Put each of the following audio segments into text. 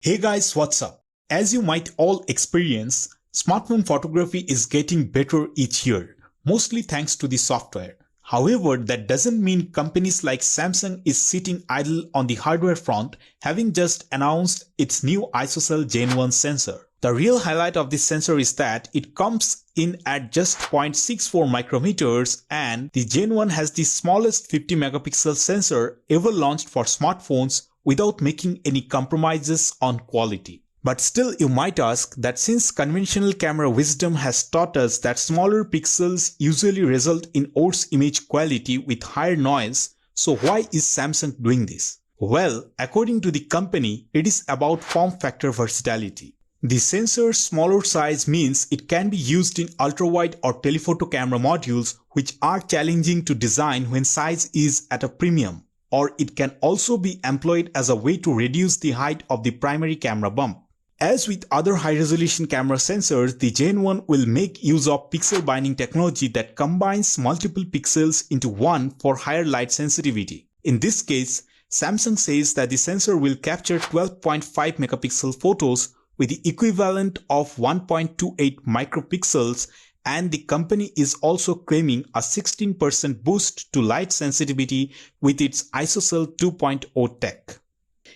Hey guys, what's up? As you might all experience, smartphone photography is getting better each year, mostly thanks to the software. However, that doesn't mean companies like Samsung is sitting idle on the hardware front, having just announced its new ISOCELL Gen 1 sensor. The real highlight of this sensor is that it comes in at just 0.64 micrometers, and the Gen 1 has the smallest 50 megapixel sensor ever launched for smartphones without making any compromises on quality. But still, you might ask that since conventional camera wisdom has taught us that smaller pixels usually result in worse image quality with higher noise, so why is Samsung doing this? Well, according to the company, it is about form factor versatility. The sensor's smaller size means it can be used in ultra-wide or telephoto camera modules, which are challenging to design when size is at a premium. Or it can also be employed as a way to reduce the height of the primary camera bump. As with other high-resolution camera sensors, the Gen 1 will make use of pixel binding technology that combines multiple pixels into one for higher light sensitivity. In this case, Samsung says that the sensor will capture 12.5 megapixel photos with the equivalent of 1.28 micropixels, and the company is also claiming a 16% boost to light sensitivity with its ISOCELL 2.0 tech.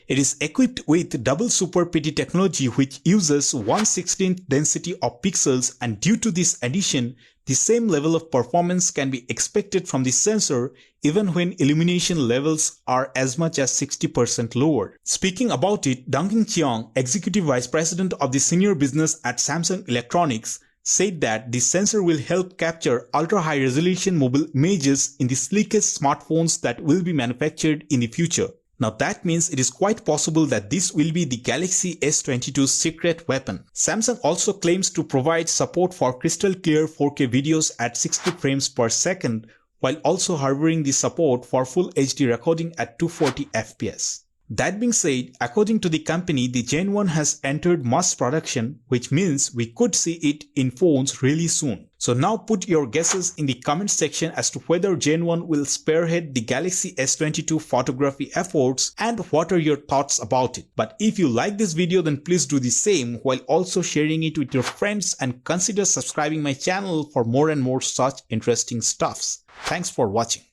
It is equipped with double Super PD technology, which uses 1/16th density of pixels, and due to this addition, the same level of performance can be expected from the sensor even when illumination levels are as much as 60% lower. Speaking about it, Dongqing Qiang, Executive Vice President of the Senior Business at Samsung Electronics, said that the sensor will help capture ultra-high resolution mobile images in the sleekest smartphones that will be manufactured in the future. Now that means it is quite possible that this will be the Galaxy S22's secret weapon. Samsung also claims to provide support for crystal clear 4K videos at 60 frames per second, while also harboring the support for full HD recording at 240 FPS. That being said, according to the company, the Gen 1 has entered mass production, which means we could see it in phones really soon. So now put your guesses in the comment section as to whether Gen 1 will spearhead the Galaxy S22 photography efforts, and what are your thoughts about it. But if you like this video, then please do the same while also sharing it with your friends, and consider subscribing my channel for more and more such interesting stuffs. Thanks for watching.